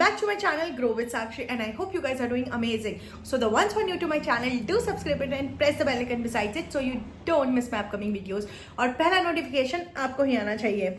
back to my channel Grow with Sakshi, and I hope you guys are doing amazing. So the ones who are new to my channel, do subscribe it and press the bell icon besides it so you don't miss my upcoming videos. और पहला notification आपको ही आना चाहिए.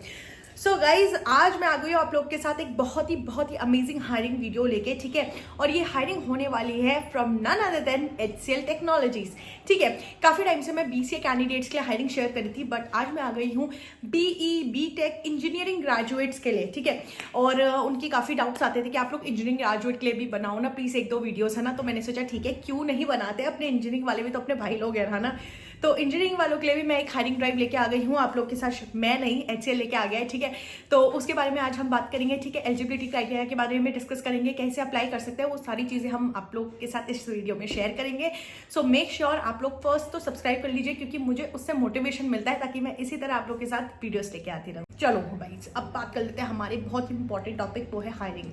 So guys, आज मैं आ गई हूँ आप लोग के साथ एक बहुत ही अमेजिंग हायरिंग वीडियो लेके, ठीक है. और ये हायरिंग होने वाली है from none other than HCL technologies, ठीक है. काफी टाइम से मैं BCA कैंडिडेट्स के लिए हायरिंग शेयर करी थी, बट आज मैं आ गई हूँ BE BTech इंजीनियरिंग ग्रेजुएट्स के लिए, ठीक है. और उनकी काफी डाउट्स आते थे कि आप लोग इंजीनियरिंग ग्रेजुएट के लिए भी बनाओ ना प्लीज एक दो वीडियोस, है ना. तो मैंने सोचा ठीक है, क्यों नहीं बनाते, अपने इंजीनियरिंग वाले भी तो अपने भाई लोग हैं, है ना. तो इंजीनियरिंग वालों के लिए भी मैं एक हायरिंग ड्राइव लेके आ गई हूँ आप लोग के साथ. मैं नहीं, HCL लेके आ गया है, ठीक है. तो उसके बारे में आज हम बात करेंगे, ठीक है. एलिजिबिलिटी क्राइटेरिया के बारे में डिस्कस करेंगे, कैसे अप्लाई कर सकते हैं, वो सारी चीजें हम आप लोग के साथ इस वीडियो में शेयर करेंगे. सो मेक श्योर आप लोग फर्स्ट तो सब्सक्राइब कर लीजिए, क्योंकि मुझे उससे मोटिवेशन मिलता है ताकि मैं इसी तरह आप लोग के साथ वीडियोस लेके आती रहूँ. चलो भाई, अब बात कर लेते हैं हमारे बहुत इंपॉर्टेंट टॉपिक, वो है हायरिंग.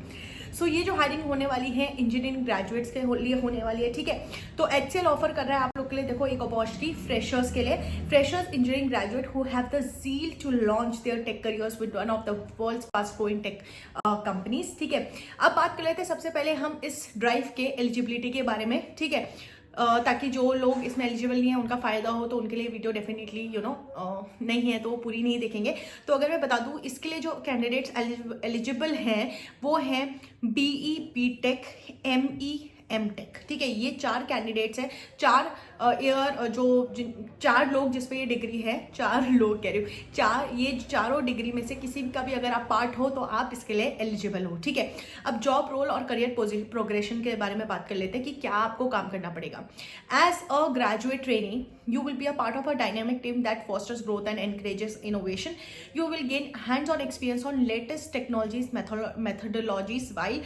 सो ये जो हायरिंग होने वाली है इंजीनियरिंग ग्रेजुएट्स के लिए होने वाली है, ठीक है. तो HCL ऑफर कर रहा है आप लोग के लिए, देखो, एक अपॉर्चुनिटी फ्रेशर्स के लिए. Freshers engineering graduate who have the zeal to launch their tech careers with one of the world's fast growing tech companies, ठीक है. अब बात कर लेते हैं सबसे पहले हम इस ड्राइव के एलिजिबिलिटी के बारे में, ठीक है. ताकि जो लोग इसमें एलिजिबल नहीं है उनका फायदा हो, तो उनके लिए वीडियो डेफिनेटली नहीं है तो पूरी नहीं देखेंगे. तो अगर मैं बता दूं, इसके लिए जो कैंडिडेट्स एलिजिबल हैं वो हैं BE BTech ME MTech, ठीक है. ये 4 कैंडिडेट्स हैं, 4 4 लोग जिस पे ये डिग्री है, 4 लोग कह रही हूँ, ये चारों डिग्री में से किसी का भी अगर आप पार्ट हो तो आप इसके लिए एलिजिबल हो, ठीक है. अब जॉब रोल और करियर प्रोग्रेशन के बारे में बात कर लेते हैं कि क्या आपको काम करना पड़ेगा. As a graduate trainee you will be a part of a dynamic team that fosters growth and encourages innovation. You will gain hands-on experience on latest technologies, methodologies while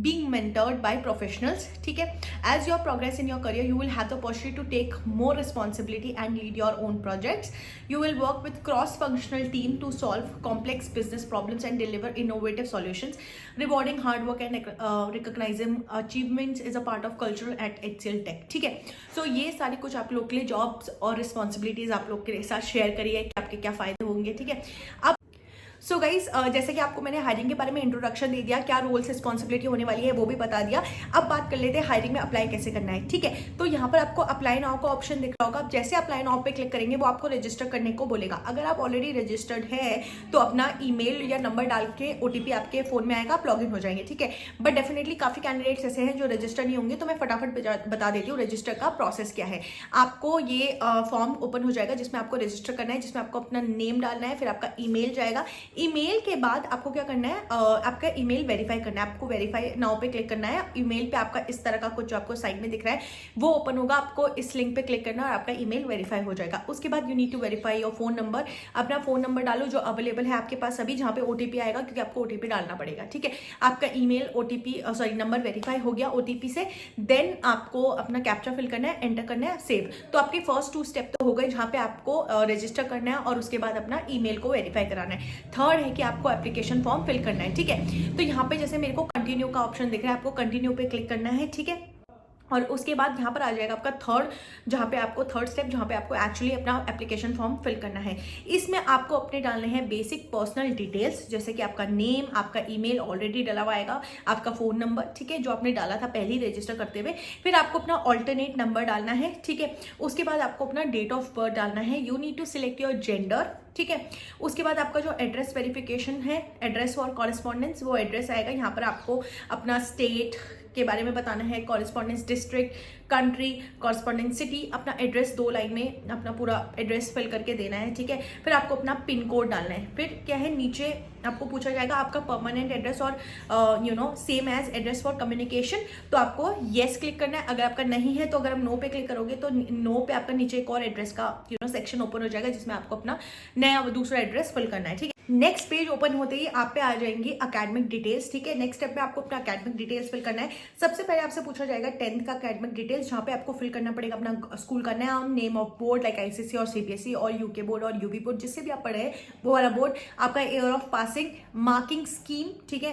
being mentored by professionals, ठीक है. As you progress in your career, you will have the opportunity to take more responsibility and lead your own projects. You will work with cross-functional team to solve complex business problems and deliver innovative solutions. Rewarding hard work and recognizing achievements is a part of culture at HCL Tech, ठीक है. So ये सारी कुछ आप लोग के लिए jobs और रिस्पॉन्सिबिलिटीज आप लोग के साथ शेयर करिए कि आपके क्या फायदे होंगे, ठीक है. अब सो गाइज, जैसे कि आपको मैंने हायरिंग के बारे में इंट्रोडक्शन दे दिया, क्या रोल्स रिस्पॉन्सिबिलिटी होने वाली है वो भी बता दिया. अब बात कर लेते हैं हायरिंग में अप्लाई कैसे करना है, ठीक है. तो यहाँ पर आपको अप्लाई नाउ का ऑप्शन दिख रहा होगा. आप जैसे अप्लाई नाउ पे क्लिक करेंगे वो आपको रजिस्टर करने को बोलेगा. अगर आप ऑलरेडी रजिस्टर्ड है तो अपना ईमेल या नंबर डाल के OTP आपके फोन में आएगा, आप लॉग इन हो जाएंगे, ठीक है. बट डेफिनेटली काफी कैंडिडेट्स ऐसे हैं जो रजिस्टर नहीं होंगे, तो मैं फटाफट बता देती हूँ रजिस्टर का प्रोसेस क्या है. आपको ये फॉर्म ओपन हो जाएगा जिसमें आपको रजिस्टर करना है, जिसमें आपको अपना नेम डालना है, फिर आपका ईमेल जाएगा. ईमेल के बाद आपको क्या करना है, आपका ईमेल वेरीफाई करना है. आपको वेरीफाई नाउ पे क्लिक करना है. ईमेल पे आपका इस तरह का कुछ जो आपको साइड में दिख रहा है वो ओपन होगा. आपको इस लिंक पे क्लिक करना है और आपका ईमेल वेरीफाई हो जाएगा. उसके बाद you need to verify your phone number. अपना फोन नंबर डालो जो अवेलेबल है आपके पास अभी, जहाँ पे OTP आएगा, क्योंकि आपको OTP डालना पड़ेगा, ठीक है. आपका ईमेल नंबर वेरीफाई हो गया OTP से. देन आपको अपना कैप्चा फिल करना है, एंटर करना है, सेव. तो आपके फर्स्ट 2 स्टेप तो हो गए, जहाँ पे आपको रजिस्टर करना है और उसके बाद अपना ईमेल को वेरीफाई कराना है. थर्ड है कि आपको एप्लीकेशन फॉर्म फिल करना है, ठीक है. तो यहाँ पे जैसे मेरे को कंटिन्यू का ऑप्शन दिख रहा है, आपको कंटिन्यू पे क्लिक करना है, ठीक है. और उसके बाद यहाँ पर आ जाएगा आपका थर्ड स्टेप, जहाँ पे आपको एक्चुअली अपना एप्लीकेशन फॉर्म फिल करना है. इसमें आपको अपने डालने हैं बेसिक पर्सनल डिटेल्स, जैसे कि आपका नेम, आपका ईमेल ऑलरेडी डला हुआ आएगा, आपका फोन नंबर, ठीक है, जो आपने डाला था पहले ही रजिस्टर करते हुए. फिर आपको अपना ऑल्टरनेट नंबर डालना है, ठीक है. उसके बाद आपको अपना डेट ऑफ बर्थ डालना है. You need to select your gender, ठीक है. उसके बाद आपका जो एड्रेस वेरिफिकेशन है, एड्रेस फॉर कॉरेस्पॉन्डेंस, वो एड्रेस आएगा. यहाँ पर आपको अपना स्टेट के बारे में बताना है, correspondence district, country, corresponding city, अपना एड्रेस 2 लाइन में अपना पूरा एड्रेस फिल करके देना है, ठीक है. फिर आपको अपना पिन कोड डालना है. फिर क्या है, नीचे आपको पूछा जाएगा आपका परमानेंट एड्रेस और same as address for communication. तो आपको येस क्लिक करना है. अगर आपका नहीं है तो अगर आप नो पे क्लिक करोगे तो नो पे आपका नीचे एक और एड्रेस का सेक्शन ओपन हो जाएगा, जिसमें आपको अपना नया दूसरा एड्रेस फिल करना है, ठीक है. नेक्स्ट पेज ओपन होते ही आप पे आ जाएंगी अकेडमिक डिटेल्स, ठीक है. नेक्स्ट स्टेप में आपको अपना अकेडमिक डिटेल्स फिल करना है. सबसे पहले आपसे पूछा जाएगा 10th का अकेडमिक डिटेल्स, जहाँ पे आपको फिल करना पड़ेगा अपना स्कूल का नाम, name of board like ICSE और CBSE और UK बोर्ड और UP बोर्ड, जिससे भी आप पढ़े हैं वो वाला बोर्ड, आपका year of passing, marking scheme, ठीक है,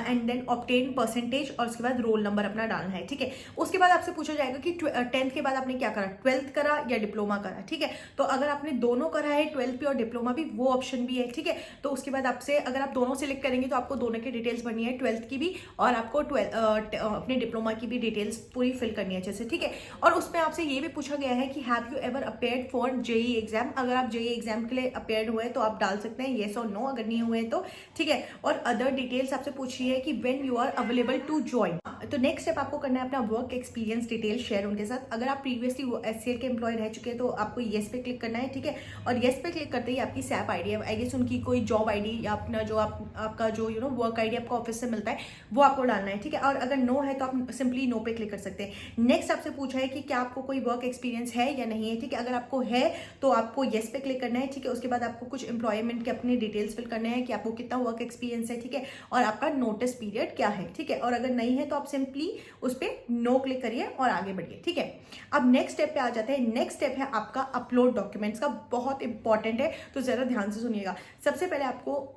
एंड देन ऑब्टेन परसेंटेज, और उसके बाद रोल नंबर अपना डालना है, ठीक है. उसके बाद आपसे पूछा जाएगा कि 10th के बाद आपने क्या करा, 12th करा या डिप्लोमा करा, ठीक है. तो अगर आपने दोनों करा है, 12th भी और डिप्लोमा भी, वो ऑप्शन भी है, ठीक है. तो उसके बाद आपसे अगर आप दोनों सिलेक्ट करेंगे तो आपको दोनों की डिटेल्स भरनी है, 12th की भी और आपको अपने डिप्लोमा की भी डिटेल्स पूरी फिल करनी है अच्छे से, ठीक है। और उसमें आपसे ये भी पूछा गया है कि have you ever appeared for JEE exam, अगर आप जेई एग्जाम के लिए अपेयर्ड हुए तो आप डाल सकते हैं येस और नो, अगर नहीं हुए तो, ठीक है। और अदर डिटेल्स आपसे पूछी है कि when you are available to join. तो नेक्स्ट स्टेप आपको करना है अपना वर्क एक्सपीरियंस डिटेल शेयर उनके साथ। अगर आप प्रीवियसली एचसीएल के एम्प्लॉय रह चुके हैं तो आपको येस पे क्लिक करना है, ठीक है। और येस पे क्लिक करते ही आपकी सैप आईडी, आई गेस उनकी कोई जॉब आईडी या अपना जो आपका जो वर्क आईडी आपका ऑफिस से मिलता है वो आपको डालना है, ठीक है। और अगर नो है तो आप सिंपली नो पे क्लिक कर सकते हैं। नेक्स्ट आपसे पूछा है कि क्या आपको कोई वर्क एक्सपीरियंस है या नहीं है, ठीक है। अगर आपको है तो आपको येस पे क्लिक करना है, ठीक है। उसके बाद आपको कुछ एम्प्लॉयमेंट के अपने डिटेल्स फिल करने हैं कि आपको कितना वर्क एक्सपीरियंस है, ठीक है। और आपका नोटिस पीरियड क्या है, ठीक है। और अगर नहीं है तो आप सिंपली उस पर नो क्लिक करिए और आगे बढ़िए, ठीक है। अब नेक्स्ट स्टेप पे आ जाते हैं। नेक्स्ट स्टेप है आपका अपलोड डॉक्यूमेंट्स का, बहुत इंपॉर्टेंट है तो जरा ध्यान से सुनिएगा। सबसे पहले आपको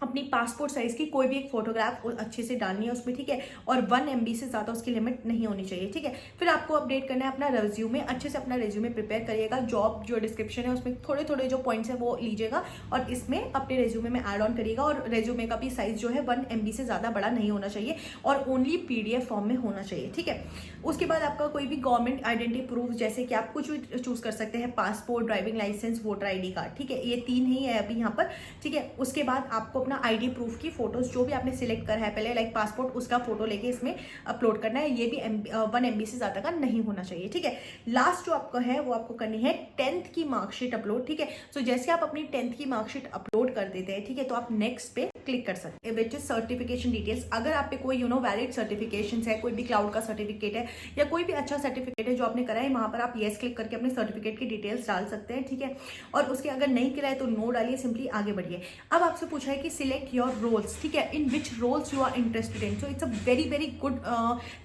अपनी पासपोर्ट साइज की कोई भी एक फोटोग्राफ अच्छे से डालनी है उसमें, ठीक है। और 1 MB से ज़्यादा उसकी लिमिट नहीं होनी चाहिए, ठीक है। फिर आपको अपडेट करना है अपना रेज्यूमे, अच्छे से अपना रेज्यूमे प्रिपेयर करिएगा। जॉब जो डिस्क्रिप्शन है उसमें थोड़े थोड़े जो पॉइंट्स है वो लीजिएगा और इसमें अपने रेज्यूमे में ऐड ऑन करिएगा। और रेज्यूमे का भी साइज जो है 1 MB से ज़्यादा बड़ा नहीं होना चाहिए और ओनली PDF फॉर्म में होना चाहिए, ठीक है। उसके बाद आपका कोई भी गवर्नमेंट आइडेंटिटी प्रूफ, जैसे कि आप कुछ भी चूज कर सकते हैं, passport, driving licence, voter ID card, ठीक है। ये 3 ही है अभी यहाँ पर, ठीक है। उसके बाद आपको अपना ID प्रूफ की फोटोज जो भी आपने सिलेक्ट करा है पहले, लाइक पासपोर्ट, उसका फोटो लेके इसमें अपलोड करना है। ये भी 1 MB से ज्यादा का नहीं होना चाहिए, ठीक है। लास्ट जो आपका है वो आपको करनी है 10th की मार्कशीट अपलोड, ठीक है। सो जैसे आप अपनी 10th की मार्कशीट अपलोड कर देते हैं, ठीक है, तो आप नेक्स्ट पे क्लिक कर सकते हैं, विच इज सर्टिफिकेशन डिटेल्स। अगर आप पे कोई वैलिड सर्टिफिकेशन है, कोई भी क्लाउड का सर्टिफिकेट है या कोई भी अच्छा सर्टिफिकेट है जो आपने करा है, वहां पर आप येस क्लिक करके अपने सर्टिफिकेट की डिटेल्स डाल सकते हैं, ठीक है। और उसके अगर नहीं करा है तो नो डालिए, सिंपली आगे बढ़िए। अब आपसे पूछा है कि सिलेक्ट योर रोल्स, ठीक है, in which roles you are interested in. So it's a very very good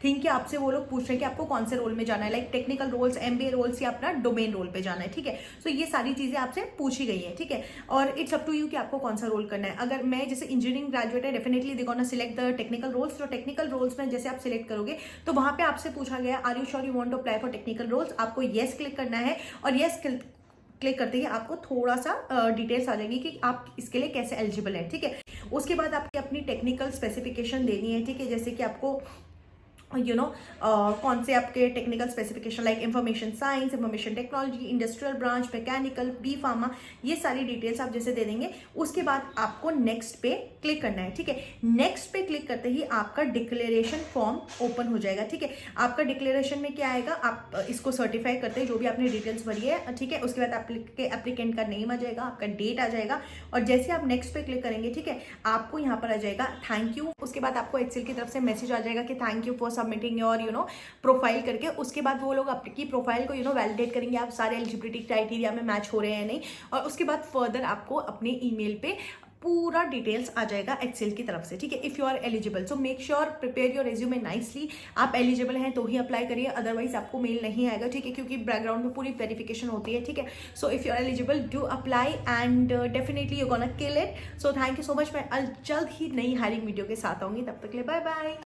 thing कि आपसे वो लोग पूछ रहे हैं कि आपको कौन से रोल में जाना है, like technical roles, MBA roles या अपना डोमेन रोल पे जाना है, ठीक है। सो ये सारी चीजें आपसे पूछी गई है, ठीक है। और इट्स अप टू यू कि आपको कौन सा रोल करना है। अगर मैं जैसे इंजीनियरिंग ग्रेजुएट है, definitely they gonna select the technical roles. तो टेक्निकल रोल्स में जैसे आप सिलेक्ट करोगे तो वहां पे आपसे पूछा गया are you sure you want to apply for technical roles, आपको येस क्लिक करना है। और येस क्लिक करते ही आपको थोड़ा सा डिटेल्स आ जाएंगी कि आप इसके लिए कैसे एलिजिबल है, ठीक है। उसके बाद आपकी अपनी टेक्निकल स्पेसिफिकेशन देनी है, ठीक है। जैसे कि आपको कौन से आपके technical specification, like information science, information technology, industrial branch, mechanical, B pharma, ये सारी डिटेल्स आप जैसे दे देंगे। उसके बाद आपको नेक्स्ट पे क्लिक करना है, ठीक है। नेक्स्ट पे क्लिक करते ही आपका डिक्लेरेशन फॉर्म ओपन हो जाएगा, ठीक है। आपका डिक्लेरेशन में क्या आएगा, आप इसको सर्टिफाई करते हैं जो भी आपने डिटेल्स भरी है, ठीक है। उसके बाद एप्लीकेंट का नेम आ जाएगा, आपका डेट आ जाएगा और जैसे आप नेक्स्ट पे क्लिक करेंगे, ठीक है, आपको यहाँ पर आ जाएगा थैंक यू। उसके बाद आपको एक्सेल की तरफ से मैसेज आ जाएगा कि thank you for submitting your profile करके। उसके बाद वो लोग आपकी प्रोफाइल को वैलिडेट करेंगे, आप सारे एलिजिबिलिटी क्राइटेरिया में मैच हो रहे हैं नहीं। और उसके बाद फर्दर आपको अपने ईमेल पे पूरा डिटेल्स आ जाएगा एक्सेल की तरफ से, ठीक है, if you are eligible. So make sure prepare your resume nicely. आप एलिजिबल हैं तो ही अप्लाई करिए, अदरवाइज आपको मेल नहीं आएगा, ठीक है, क्योंकि बैकग्राउंड में पूरी वेरिफिकेशन होती है, ठीक है। So if you are eligible do apply and definitely you gonna kill it. So thank you so much. मैं जल्द ही नई हायरिंग वीडियो के साथ आऊंगी, तब तक के लिए बाय बाय।